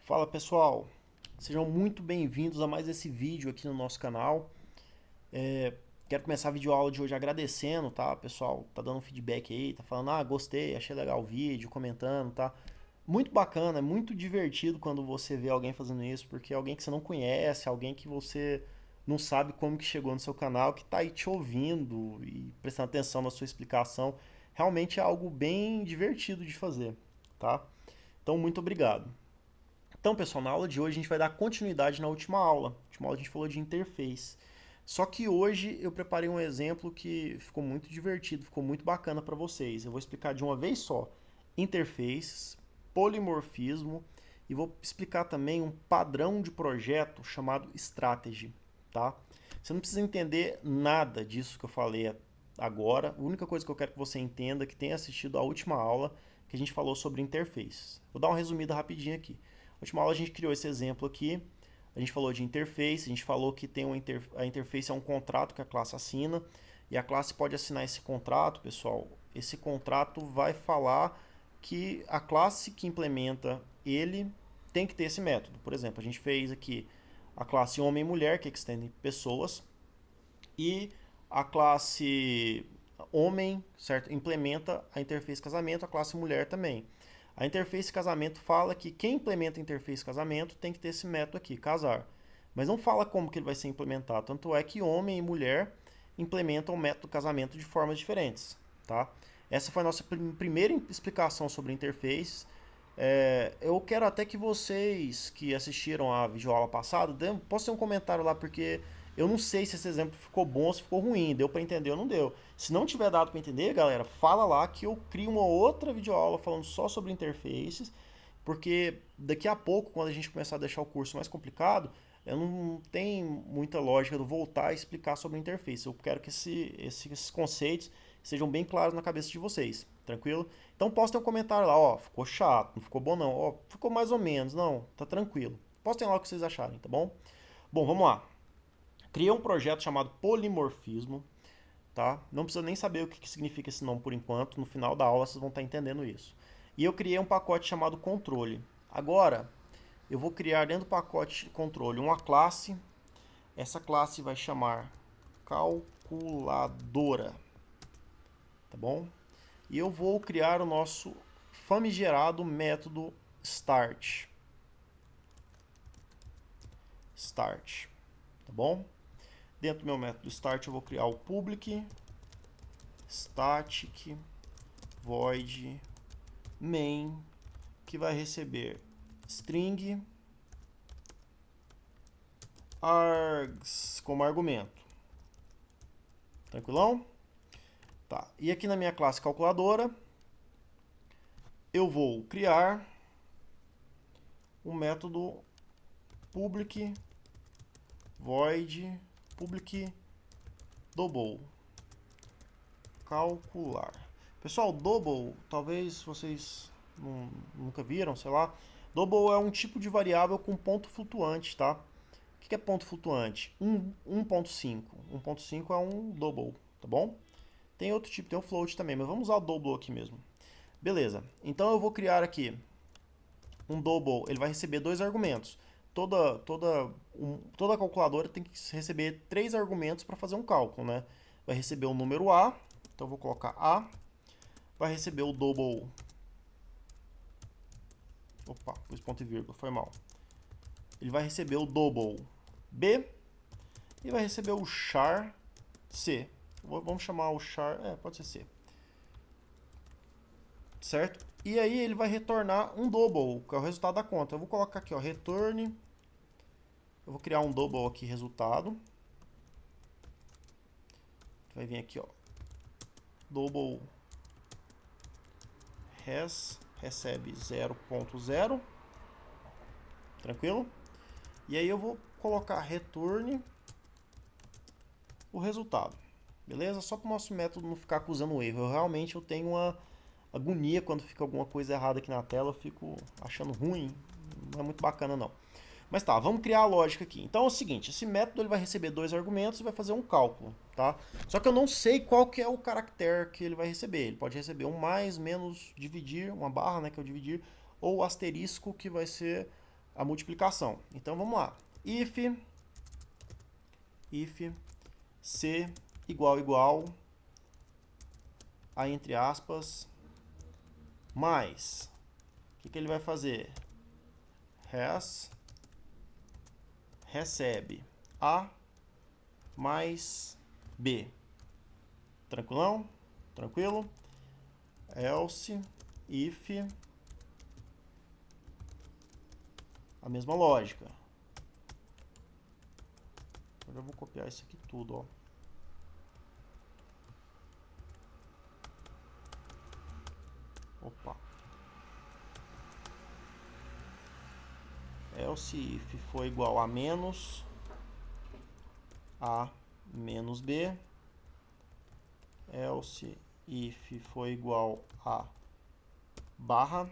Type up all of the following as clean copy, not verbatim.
Fala pessoal, sejam muito bem-vindos a mais esse vídeo aqui no nosso canal. Quero começar a videoaula de hoje agradecendo, tá? Pessoal, tá dando feedback aí, tá falando, gostei, achei legal o vídeo, comentando, tá? Muito bacana, é muito divertido quando você vê alguém fazendo isso, porque é alguém que você não conhece, alguém que você não sabe como que chegou no seu canal, que tá aí te ouvindo e prestando atenção na sua explicação. Realmente é algo bem divertido de fazer, tá? Então, muito obrigado. Então, pessoal, na aula de hoje a gente vai dar continuidade na última aula. Na última aula a gente falou de interface. Só que hoje eu preparei um exemplo que ficou muito divertido, ficou muito bacana para vocês. Eu vou explicar de uma vez só interfaces, polimorfismo e vou explicar também um padrão de projeto chamado strategy, tá? Você não precisa entender nada disso que eu falei agora. A única coisa que eu quero que você entenda é que tenha assistido a última aula que a gente falou sobre interfaces. Vou dar uma resumida rapidinho aqui. Na última aula a gente criou esse exemplo aqui. A gente falou de interface, a gente falou que tem a interface é um contrato que a classe assina e a classe pode assinar esse contrato, pessoal. Esse contrato vai falar que a classe que implementa ele tem que ter esse método. Por exemplo, a gente fez aqui a classe homem e mulher, que extende pessoas, e a classe homem, certo, implementa a interface casamento, a classe mulher também. A interface casamento fala que quem implementa a interface casamento tem que ter esse método aqui, casar. Mas não fala como que ele vai ser implementado. Tanto é que homem e mulher implementam o método casamento de formas diferentes. Tá? Essa foi a nossa primeira explicação sobre interface. Eu quero até que vocês que assistiram a videoaula passada, possam ter um comentário lá, porque eu não sei se esse exemplo ficou bom ou se ficou ruim, deu para entender ou não deu. Se não tiver dado para entender, galera, fala lá que eu crio uma outra videoaula falando só sobre interfaces, porque daqui a pouco, quando a gente começar a deixar o curso mais complicado, eu não tem muita lógica de voltar a explicar sobre interface. Eu quero que esses conceitos sejam bem claros na cabeça de vocês, tranquilo? Então postem um comentário lá, ó, ficou chato, não ficou bom não, ó, ficou mais ou menos, não, tá tranquilo. Postem lá o que vocês acharem, tá bom? Bom, vamos lá. Criei um projeto chamado Polimorfismo, tá? Não precisa nem saber o que significa esse nome por enquanto, no final da aula vocês vão estar entendendo isso. E eu criei um pacote chamado controle. Agora, eu vou criar dentro do pacote controle uma classe. Essa classe vai chamar calculadora, tá bom? E eu vou criar o nosso famigerado método start. Start, tá bom? Dentro do meu método start eu vou criar o public static void main, que vai receber string args como argumento. Tranquilão? Tá. E aqui na minha classe calculadora, eu vou criar um método public void public double calcular. Pessoal, double, talvez vocês nunca viram, sei lá. Double é um tipo de variável com ponto flutuante, tá? O que é ponto flutuante? 1.5. 1.5 é um double, tá bom? Tem outro tipo, tem o float também, mas vamos usar o double aqui mesmo. Beleza, então eu vou criar aqui um double, ele vai receber dois argumentos. Toda calculadora tem que receber três argumentos para fazer um cálculo, né? Vai receber o número A, então eu vou colocar A, vai receber o double. Opa, pus ponto e vírgula, foi mal. Ele vai receber o double B e vai receber o char C. Vamos chamar o char, pode ser C. Certo? E aí ele vai retornar um double, que é o resultado da conta. Eu vou colocar aqui, ó, return. Eu vou criar um double aqui, resultado. Vai vir aqui, ó, double recebe 0.0. Tranquilo? E aí eu vou colocar return o resultado. Beleza? Só para o nosso método não ficar acusando erro. Eu tenho uma agonia quando fica alguma coisa errada aqui na tela. Eu fico achando ruim. Não é muito bacana não. Mas tá, vamos criar a lógica aqui. Então é o seguinte, esse método ele vai receber dois argumentos e vai fazer um cálculo, tá? Só que eu não sei qual que é o caractere que ele vai receber. Ele pode receber um mais, menos, dividir, uma barra, né, que é o dividir, ou asterisco, que vai ser a multiplicação. Então vamos lá. If C igual a, entre aspas, mais. O que ele vai fazer? Recebe A mais B. Tranquilão? Tranquilo? Else, if, a mesma lógica. Eu vou copiar isso aqui tudo, ó. Opa. Else if for igual a menos B. Else if for igual a barra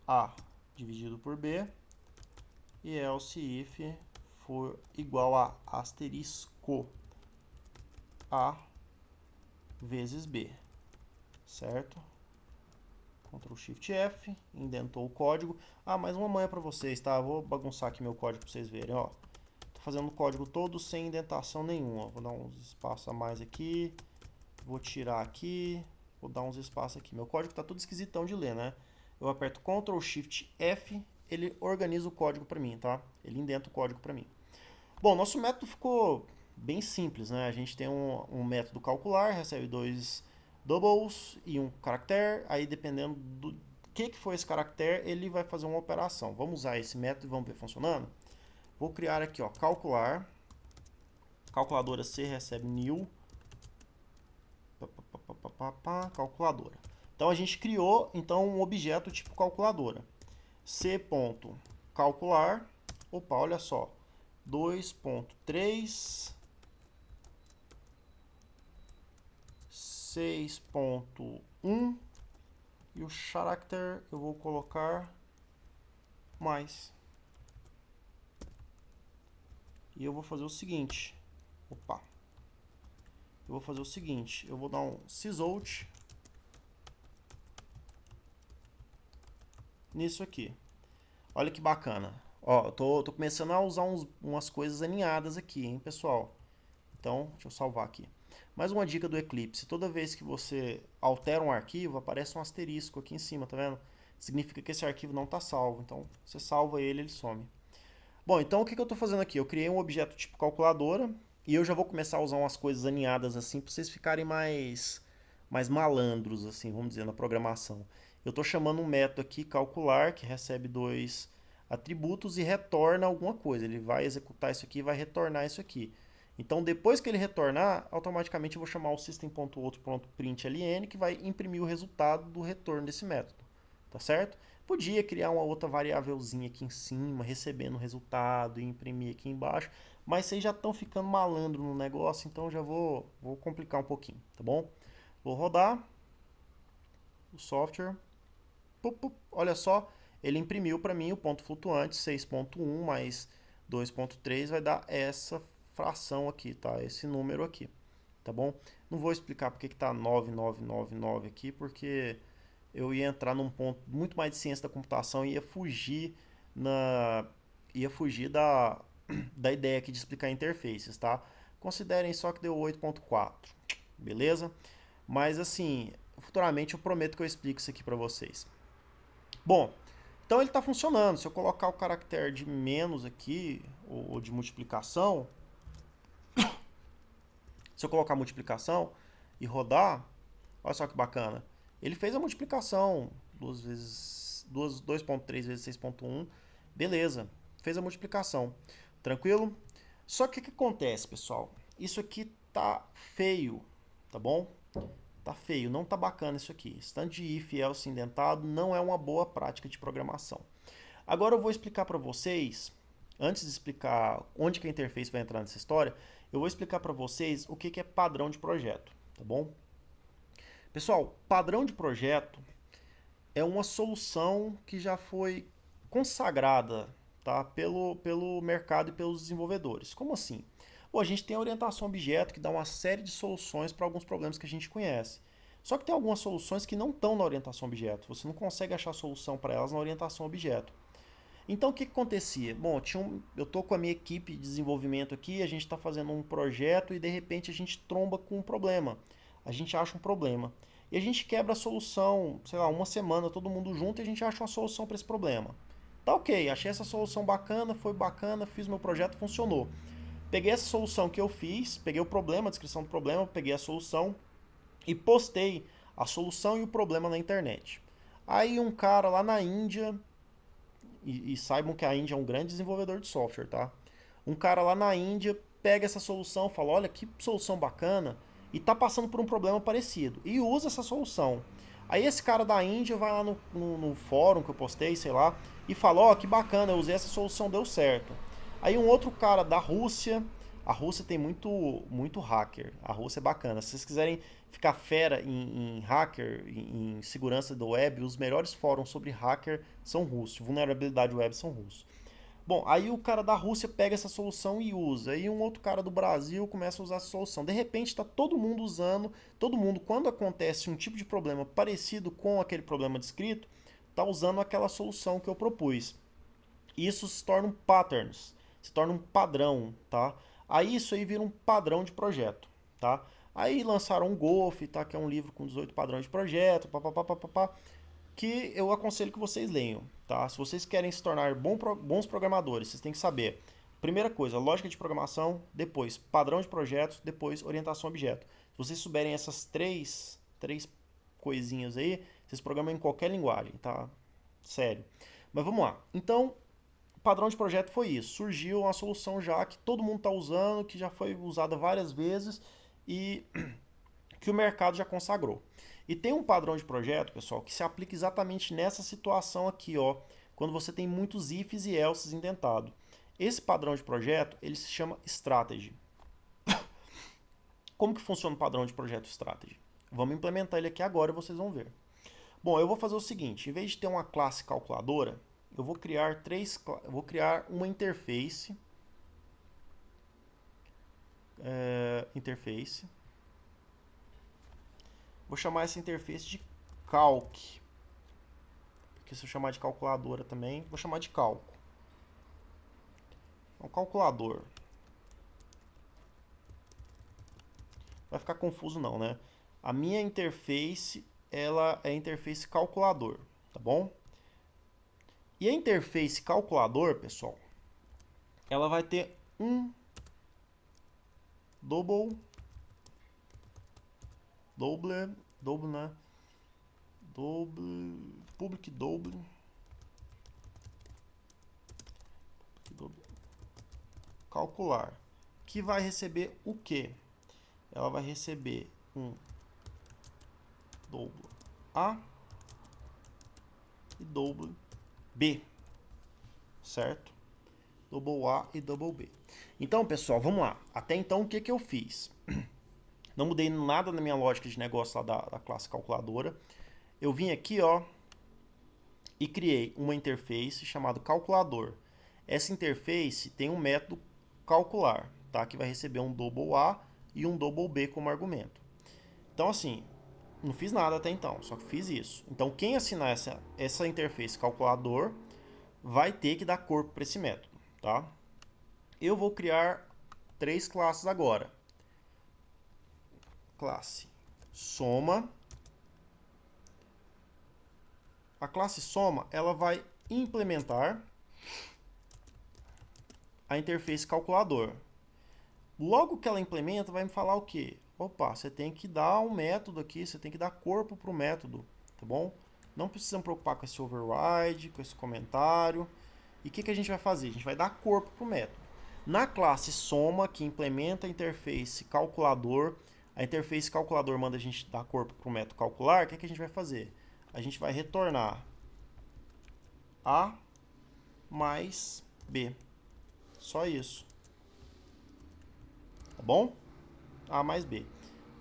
A dividido por B. E else if for igual a asterisco A vezes B. Certo? Ctrl Shift F, indentou o código. Ah, mais uma manha para vocês, tá? Vou bagunçar aqui meu código para vocês verem, ó. Tô fazendo o código todo sem indentação nenhuma. Vou dar uns espaços a mais aqui. Vou tirar aqui. Vou dar uns espaços aqui. Meu código tá tudo esquisitão de ler, né? Eu aperto Ctrl Shift F, ele organiza o código para mim, tá? Ele indenta o código para mim. Bom, nosso método ficou bem simples, né? A gente tem um método calcular, recebe 2 doubles e um caractere, aí dependendo do que for esse caractere, ele vai fazer uma operação. Vamos usar esse método e vamos ver funcionando? Vou criar aqui, ó, calcular, calculadora C recebe new, calculadora. Então a gente criou então um objeto tipo calculadora. C.calcular, opa, olha só, 2.3 6.1 e o character eu vou colocar mais. E eu vou fazer o seguinte. Opa. Eu vou fazer o seguinte. Eu vou dar um sysout nisso aqui. Olha que bacana. Ó, eu tô começando a usar umas coisas aninhadas aqui, hein, pessoal. Então, deixa eu salvar aqui. Mais uma dica do Eclipse. Toda vez que você altera um arquivo, aparece um asterisco aqui em cima, tá vendo? Significa que esse arquivo não está salvo. Então, você salva ele, ele some. Bom, então o que eu estou fazendo aqui? Eu criei um objeto tipo calculadora e eu já vou começar a usar umas coisas aninhadas assim para vocês ficarem mais malandros, assim, vamos dizer, na programação. Eu estou chamando um método aqui, calcular, que recebe 2 atributos e retorna alguma coisa. Ele vai executar isso aqui e vai retornar isso aqui. Então, depois que ele retornar, automaticamente eu vou chamar o system.out.println, que vai imprimir o resultado do retorno desse método. Tá certo? Podia criar uma outra variávelzinha aqui em cima, recebendo o resultado e imprimir aqui embaixo, mas vocês já estão ficando malandro no negócio, então já vou complicar um pouquinho, tá bom? Vou rodar o software. Olha só, ele imprimiu para mim o ponto flutuante 6.1 mais 2.3 vai dar essa fração aqui, tá? Esse número aqui, tá bom? Não vou explicar porque que tá 9999 aqui, porque eu ia entrar num ponto muito mais de ciência da computação e ia fugir da ideia aqui de explicar interfaces, tá? Considerem só que deu 8.4, beleza? Mas assim, futuramente eu prometo que eu explico isso aqui para vocês. Bom, então ele está funcionando. Se eu colocar o caractere de menos aqui, ou de multiplicação, se eu colocar multiplicação e rodar, olha só que bacana. Ele fez a multiplicação 2.3 vezes 6.1, beleza, fez a multiplicação, tranquilo? Só que o que acontece, pessoal? Isso aqui tá feio, tá bom? Tá feio, não tá bacana isso aqui. Esse tanto de if e else indentado não é uma boa prática de programação. Agora eu vou explicar para vocês, antes de explicar onde que a interface vai entrar nessa história, eu vou explicar para vocês o que é padrão de projeto, tá bom? Pessoal, padrão de projeto é uma solução que já foi consagrada, tá, pelo mercado e pelos desenvolvedores. Como assim? Bom, a gente tem a orientação objeto que dá uma série de soluções para alguns problemas que a gente conhece. Só que tem algumas soluções que não estão na orientação objeto. Você não consegue achar solução para elas na orientação objeto. Então o que que acontecia? Bom, eu tô com a minha equipe de desenvolvimento aqui, a gente está fazendo um projeto e de repente a gente tromba com um problema. A gente acha um problema. E a gente quebra a solução, sei lá, uma semana todo mundo junto e a gente acha uma solução para esse problema. Tá ok, achei essa solução bacana, foi bacana, fiz meu projeto, funcionou. Peguei essa solução que eu fiz, peguei o problema, a descrição do problema, peguei a solução e postei a solução e o problema na internet. Aí um cara lá na Índia, e saibam que a Índia é um grande desenvolvedor de software, tá? Um cara lá na Índia pega essa solução, fala, olha que solução bacana, e tá passando por um problema parecido, e usa essa solução. Aí esse cara da Índia vai lá no fórum que eu postei, sei lá, e fala, ó, que bacana, eu usei essa solução, deu certo. Aí um outro cara da Rússia, a Rússia tem muito hacker, a Rússia é bacana. Se vocês quiserem ficar fera em hacker, em segurança do web, os melhores fóruns sobre hacker são russos, vulnerabilidade web são russos. Bom, aí o cara da Rússia pega essa solução e usa. Aí um outro cara do Brasil começa a usar essa solução. De repente está todo mundo usando, todo mundo, quando acontece um tipo de problema parecido com aquele problema descrito, está usando aquela solução que eu propus. Isso se torna um patterns, se torna um padrão, tá? Aí isso aí vira um padrão de projeto, tá? Aí lançaram um Golf, tá? Que é um livro com 18 padrões de projeto, papapá, que eu aconselho que vocês leiam, tá? Se vocês querem se tornar bons programadores, vocês têm que saber, primeira coisa, lógica de programação, depois padrão de projetos, depois orientação a objeto. Se vocês souberem essas três coisinhas aí, vocês programam em qualquer linguagem, tá? Sério. Mas vamos lá. Então, padrão de projeto foi isso. Surgiu uma solução já que todo mundo está usando, que já foi usada várias vezes e que o mercado já consagrou. E tem um padrão de projeto, pessoal, que se aplica exatamente nessa situação aqui, ó, quando você tem muitos ifs e elses indentados. Esse padrão de projeto, ele se chama strategy. Como que funciona o padrão de projeto strategy? Vamos implementar ele aqui agora e vocês vão ver. Bom, eu vou fazer o seguinte, em vez de ter uma classe calculadora, eu vou criar uma interface, vou chamar essa interface de calc, porque se eu chamar de calculadora também, vou chamar de calco. É um calculador. Vai ficar confuso não, né? A minha interface, ela é a interface calculador, tá bom? E a interface calculador, pessoal, ela vai ter um double, né? Public double, calcular, que vai receber o quê? Ela vai receber um double A e double B, certo? Double A e double B. Então, pessoal, vamos lá. Até então, o que que eu fiz? Não mudei nada na minha lógica de negócio lá da classe calculadora. Eu vim aqui, ó, e criei uma interface chamada calculador. Essa interface tem um método calcular, tá? Que vai receber um double A e um double B como argumento. Então, assim, não fiz nada até então, só que fiz isso. Então, quem assinar essa interface calculador vai ter que dar corpo para esse método, tá? Eu vou criar 3 classes agora. Classe soma. A classe soma, ela vai implementar a interface calculador. Logo que ela implementa, vai me falar o quê? Opa, você tem que dar um método aqui, você tem que dar corpo para o método, tá bom? Não precisa se preocupar com esse override, com esse comentário. E o que a gente vai fazer? A gente vai dar corpo para o método. Na classe soma, que implementa a interface calculador, a interface calculador manda a gente dar corpo para o método calcular, o que a gente vai fazer? A gente vai retornar A mais B. Só isso. Tá bom? A mais B.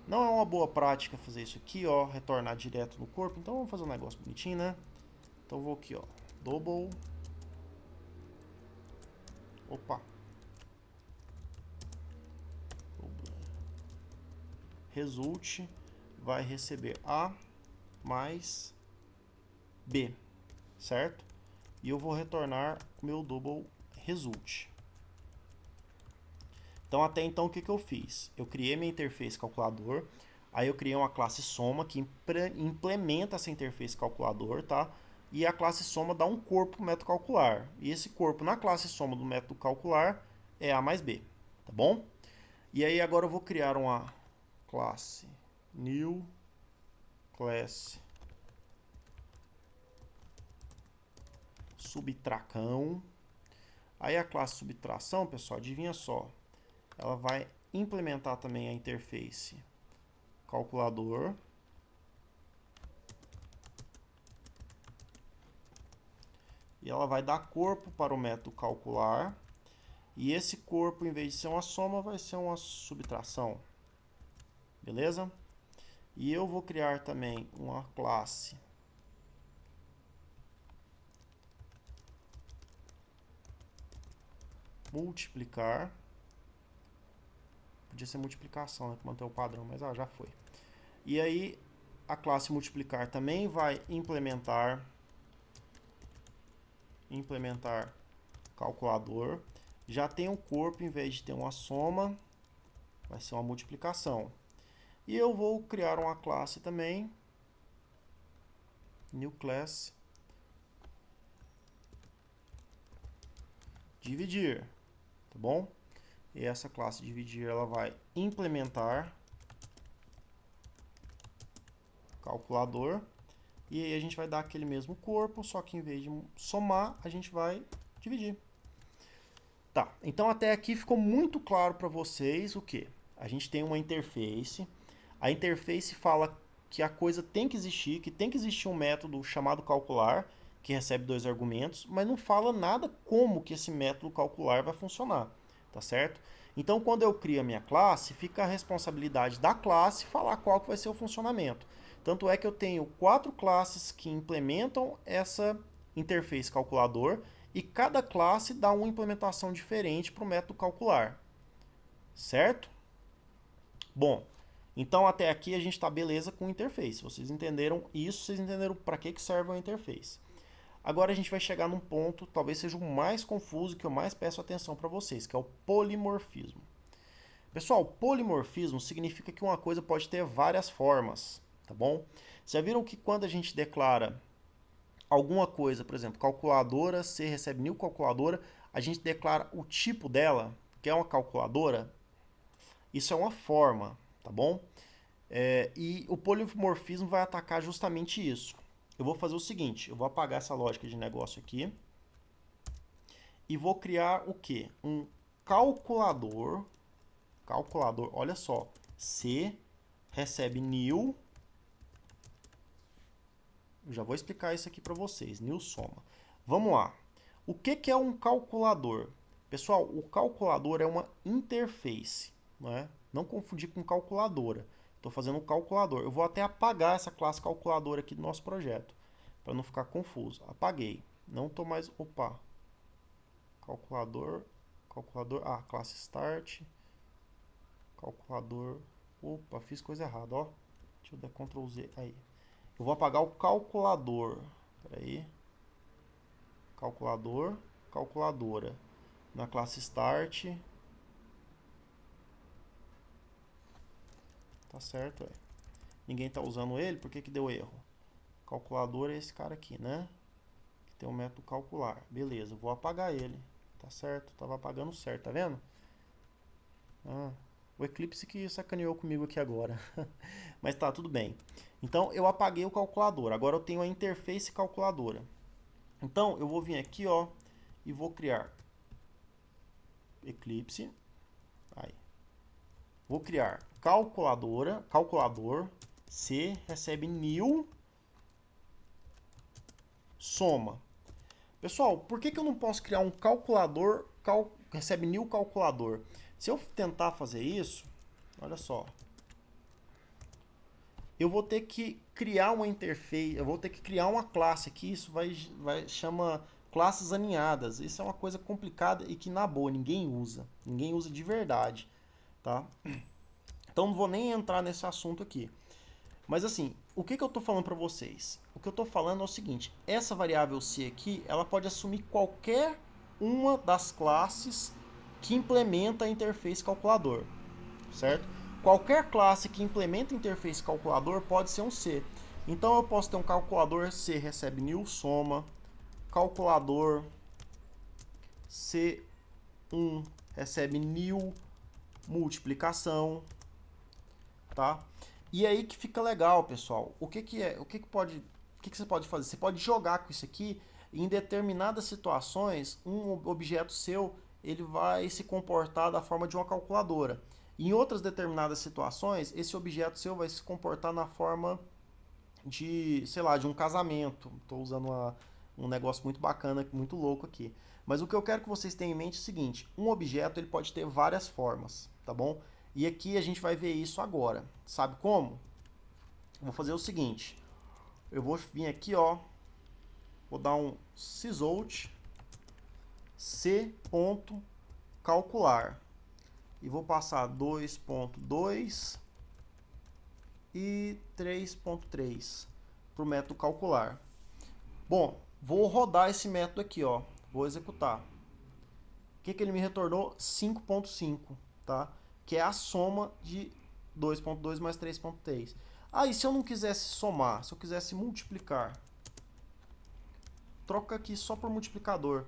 Não é uma boa prática fazer isso aqui, ó, retornar direto no corpo. Então vamos fazer um negócio bonitinho, né? Então eu vou aqui, ó, double. Opa. Result vai receber A mais B, certo? e eu vou retornar o meu double result. Então até então o que eu fiz? Eu criei minha interface calculador, aí eu criei uma classe soma que implementa essa interface calculador, tá? E a classe soma dá um corpo para o método calcular. E esse corpo na classe soma do método calcular é A mais B, tá bom? E aí agora eu vou criar uma classe new class subtracão. Aí a classe subtração, pessoal, adivinha só, ela vai implementar também a interface calculador. E ela vai dar corpo para o método calcular. E esse corpo, em vez de ser uma soma, vai ser uma subtração. Beleza? E eu vou criar também uma classe multiplicar. Podia ser multiplicação, né? Para manter o padrão, mas já foi. E aí, a classe multiplicar também vai implementar calculador. Já tem um corpo, em vez de ter uma soma, vai ser uma multiplicação. E eu vou criar uma classe também, new class, dividir, tá bom? E essa classe dividir, ela vai implementar calculador. E aí a gente vai dar aquele mesmo corpo, só que em vez de somar, a gente vai dividir. Tá, então até aqui ficou muito claro para vocês o que? A gente tem uma interface. A interface fala que a coisa tem que existir, que tem que existir um método chamado calcular, que recebe dois argumentos, mas não fala nada como que esse método calcular vai funcionar, tá certo? Então, quando eu crio a minha classe, fica a responsabilidade da classe falar qual que vai ser o funcionamento. Tanto é que eu tenho 4 classes que implementam essa interface calculador e cada classe dá uma implementação diferente para o método calcular, certo? Bom, então até aqui a gente está beleza com interface. Vocês entenderam isso, vocês entenderam para que serve a interface. Agora a gente vai chegar num ponto, talvez seja o mais confuso, que eu mais peço atenção para vocês, que é o polimorfismo. Pessoal, polimorfismo significa que uma coisa pode ter várias formas, tá bom? Já viram que quando a gente declara alguma coisa, por exemplo, calculadora, C recebe new calculadora, a gente declara o tipo dela, que é uma calculadora, isso é uma forma, tá bom? E o polimorfismo vai atacar justamente isso. Eu vou fazer o seguinte, eu vou apagar essa lógica de negócio aqui e vou criar o que? Um calculador, olha só, C recebe new, eu já vou explicar isso aqui para vocês, new soma. Vamos lá, o que é um calculador? Pessoal, o calculador é uma interface, não confundir com calculadora. Estou fazendo um calculador. Eu vou até apagar essa classe calculadora aqui do nosso projeto, para não ficar confuso. Apaguei. Não estou mais... Opa. Calculador. Classe start. Calculador. Opa, fiz coisa errada, ó. Deixa eu dar Ctrl Z. Aí. Eu vou apagar o calculador. Espera aí. Calculadora. Na classe start. Tá certo, é. Ninguém tá usando ele, por que que deu erro? Calculador é esse cara aqui, né? Que tem o método calcular. Beleza, vou apagar ele. Tá certo, tava apagando certo, tá vendo? O Eclipse que sacaneou comigo aqui agora. Mas tá, tudo bem. Então, eu apaguei o calculador. Agora eu tenho a interface calculadora. Então, eu vou vir aqui, ó, e vou criar Eclipse. Aí. Vou criar calculador, C recebe new soma. Pessoal, por que eu não posso criar um calculador recebe new calculador? Se eu tentar fazer isso, olha só, eu vou ter que criar uma interface, eu vou ter que criar uma classe aqui, isso chama classes aninhadas. Isso é uma coisa complicada e que na boa ninguém usa de verdade, tá? Então não vou nem entrar nesse assunto aqui. Mas assim, o que eu estou falando para vocês? O que eu estou falando é o seguinte: essa variável C aqui, ela pode assumir qualquer uma das classes que implementa a interface calculador, certo? Qualquer classe que implementa a interface calculador pode ser um C. Então eu posso ter um calculador C recebe new soma, calculador C1 recebe new multiplicação, tá? E aí que fica legal, pessoal. O que você pode fazer? Você pode jogar com isso aqui e em determinadas situações, um objeto seu, ele vai se comportar da forma de uma calculadora. Em outras determinadas situações, esse objeto seu vai se comportar na forma de, sei lá, de um casamento. Estou usando um negócio muito bacana, muito louco aqui. Mas o que eu quero que vocês tenham em mente é o seguinte: um objeto ele pode ter várias formas, tá bom? E aqui a gente vai ver isso agora. Sabe como? Eu vou fazer o seguinte: eu vou vir aqui, ó, vou dar um sysout c.calcular e vou passar 2.2 e 3.3 para o método calcular. Bom, vou rodar esse método aqui, ó. Vou executar. O que ele me retornou? 5.5, tá? Que é a soma de 2.2 mais 3.3. Aí, se eu não quisesse somar, se eu quisesse multiplicar, troca aqui só por multiplicador,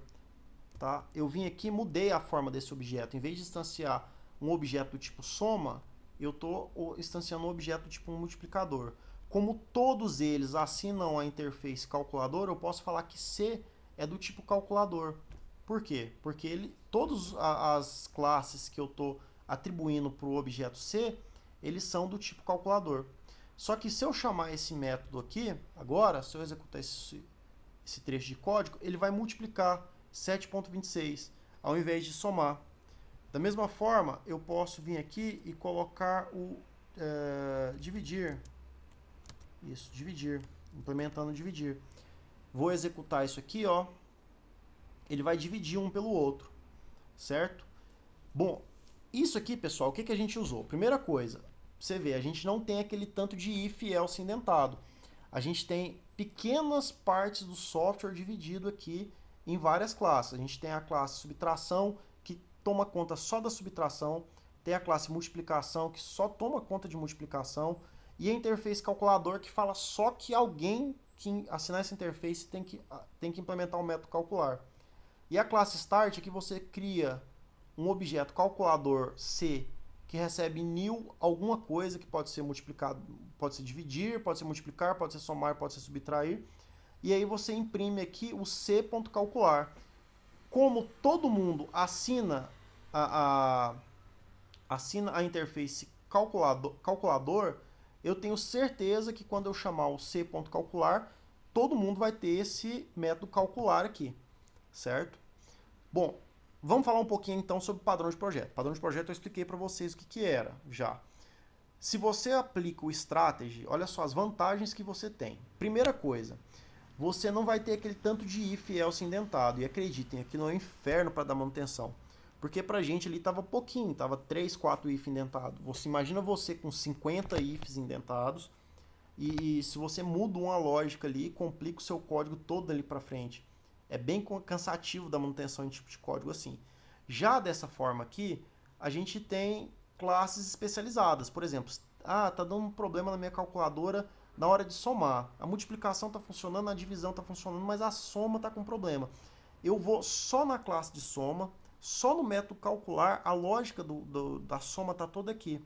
tá? Eu vim aqui e mudei a forma desse objeto. Em vez de instanciar um objeto do tipo soma, eu estou instanciando um objeto do tipo multiplicador. Como todos eles assinam a interface calculador, eu posso falar que C é do tipo calculador. Por quê? Porque todas as classes que eu estou atribuindo para o objeto C, eles são do tipo calculador. Só que se eu chamar esse método aqui, agora, se eu executar esse trecho de código, ele vai multiplicar 7.26 ao invés de somar. Da mesma forma, eu posso vir aqui e colocar o dividir. Isso, dividir. Implementando dividir. Vou executar isso aqui, ó. Ele vai dividir um pelo outro, certo? Bom, isso aqui, pessoal, o que a gente usou? Primeira coisa, você vê, a gente não tem aquele tanto de if e else indentado. A gente tem pequenas partes do software dividido aqui em várias classes. A gente tem a classe subtração, que toma conta só da subtração, tem a classe multiplicação, que só toma conta de multiplicação, e a interface calculador, que fala só que alguém que assinar essa interface tem que implementar o método calcular. E a classe start é que você cria um objeto calculador C que recebe new alguma coisa que pode ser multiplicado, pode ser dividir, pode ser multiplicar, pode ser somar, pode ser subtrair. E aí você imprime aqui o C.calcular. Como todo mundo assina a interface calculador, eu tenho certeza que quando eu chamar o C.calcular, todo mundo vai ter esse método calcular aqui, certo? Bom, vamos falar um pouquinho então sobre padrão de projeto. Padrão de projeto eu expliquei para vocês o que era já. Se você aplica o strategy, olha só as vantagens que você tem. Primeira coisa, você não vai ter aquele tanto de if e else indentado. E acreditem, aqui não é um inferno para dar manutenção. Porque pra gente ali tava pouquinho, tava 3, 4 if indentado. Você imagina você com 50 ifs indentados e se você muda uma lógica ali, complica o seu código todo ali para frente. É bem cansativo da manutenção em tipo de código assim. Já dessa forma aqui, a gente tem classes especializadas. Por exemplo, tá dando um problema na minha calculadora na hora de somar. A multiplicação está funcionando, a divisão está funcionando, mas a soma está com problema. Eu vou só na classe de soma, só no método calcular, a lógica da soma está toda aqui.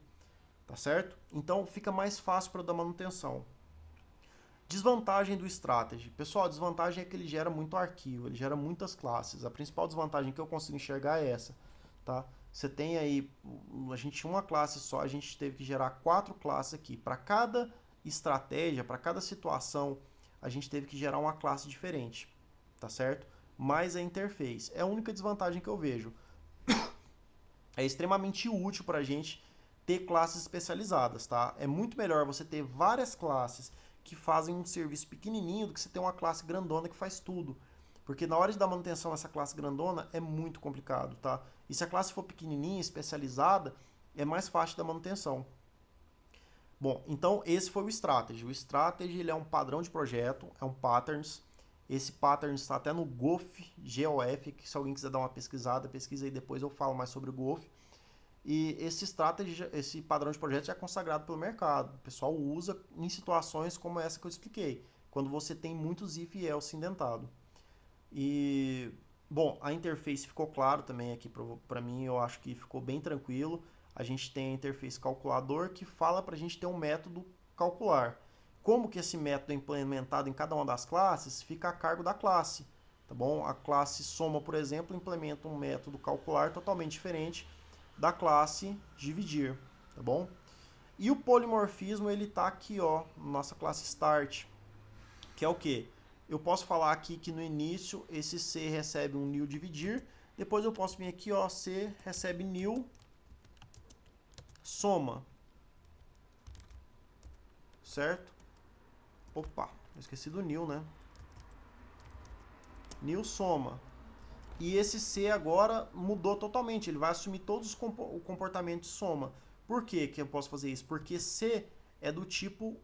Tá certo? Então fica mais fácil para dar manutenção. Desvantagem do strategy. Pessoal, a desvantagem é que ele gera muito arquivo, ele gera muitas classes. A principal desvantagem que eu consigo enxergar é essa, tá? Você tem aí, a gente tinha uma classe só, a gente teve que gerar 4 classes aqui. Para cada estratégia, para cada situação, a gente teve que gerar uma classe diferente, tá certo? Mais a interface. É a única desvantagem que eu vejo. É extremamente útil para a gente ter classes especializadas, tá? É muito melhor você ter várias classes que fazem um serviço pequenininho do que você ter uma classe grandona que faz tudo. Porque na hora de dar manutenção nessa classe grandona é muito complicado, tá? E se a classe for pequenininha, especializada, é mais fácil da manutenção. Bom, então esse foi o Strategy. O Strategy ele é um padrão de projeto, é um patterns. Esse pattern está até no GOF, GOF, que se alguém quiser dar uma pesquisada, pesquisa aí depois eu falo mais sobre o GOF. E esse strategy, esse padrão de projeto já é consagrado pelo mercado. O pessoal usa em situações como essa que eu expliquei, quando você tem muitos if e else indentado. E bom, a interface ficou claro também aqui para mim, eu acho que ficou bem tranquilo. A gente tem a interface calculador que fala para a gente ter um método calcular. Como que esse método é implementado em cada uma das classes, fica a cargo da classe, tá bom? A classe soma, por exemplo, implementa um método calcular totalmente diferente da classe dividir, tá bom? E o polimorfismo ele tá aqui, ó, na nossa classe start, que é o quê? Eu posso falar aqui que no início esse C recebe um nil dividir, depois eu posso vir aqui, ó, C recebe nil soma, certo? Opa, eu esqueci do nil, né? Nil soma. E esse C agora mudou totalmente, ele vai assumir todos os o comportamento de soma. Por que que eu posso fazer isso? Porque C é do tipo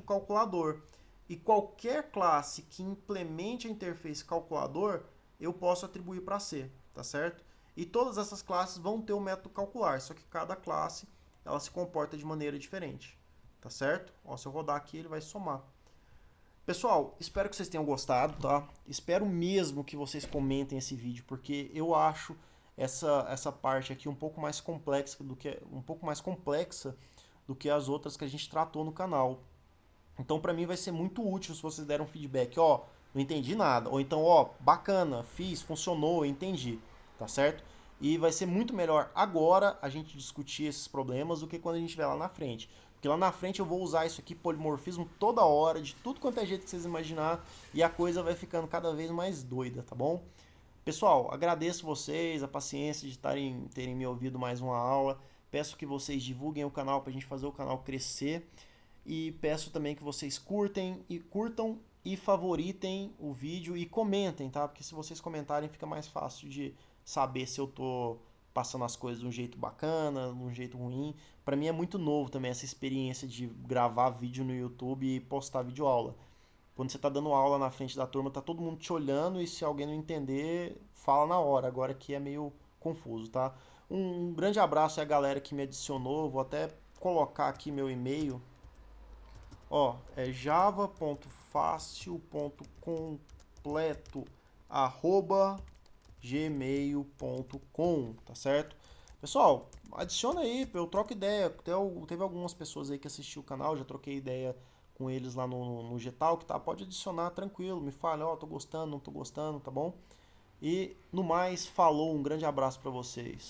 calculador. E qualquer classe que implemente a interface calculador, eu posso atribuir para C, tá certo? E todas essas classes vão ter o método calcular, só que cada classe ela se comporta de maneira diferente, tá certo? Ó, se eu rodar aqui, ele vai somar. Pessoal, espero que vocês tenham gostado, tá? Espero mesmo que vocês comentem esse vídeo, porque eu acho essa parte aqui um pouco mais complexa do que as outras que a gente tratou no canal. Então, para mim vai ser muito útil se vocês deram um feedback, ó, não entendi nada, ou então, ó, bacana, fiz, funcionou, entendi, tá certo? E vai ser muito melhor agora a gente discutir esses problemas do que quando a gente estiver lá na frente. Porque lá na frente eu vou usar isso aqui, polimorfismo, toda hora, de tudo quanto é jeito que vocês imaginar, e a coisa vai ficando cada vez mais doida, tá bom? Pessoal, agradeço vocês, a paciência de terem me ouvido mais uma aula. Peço que vocês divulguem o canal para a gente fazer o canal crescer. E peço também que vocês curtam e favoritem o vídeo e comentem, tá? Porque se vocês comentarem fica mais fácil de saber se eu tô passando as coisas de um jeito bacana, de um jeito ruim. Para mim é muito novo também essa experiência de gravar vídeo no YouTube e postar vídeo aula. Quando você tá dando aula na frente da turma, tá todo mundo te olhando e se alguém não entender, fala na hora. Agora aqui é meio confuso, tá? Um grande abraço à galera que me adicionou. Vou até colocar aqui meu e-mail. Ó, é java.facilcompleto@gmail.com, tá certo? Pessoal, adiciona aí, eu troco ideia. Teve algumas pessoas aí que assistiram o canal, já troquei ideia com eles lá no Getalk, tá? Pode adicionar tranquilo, me fala, ó, tô gostando, não tô gostando, tá bom? E no mais, falou, um grande abraço pra vocês.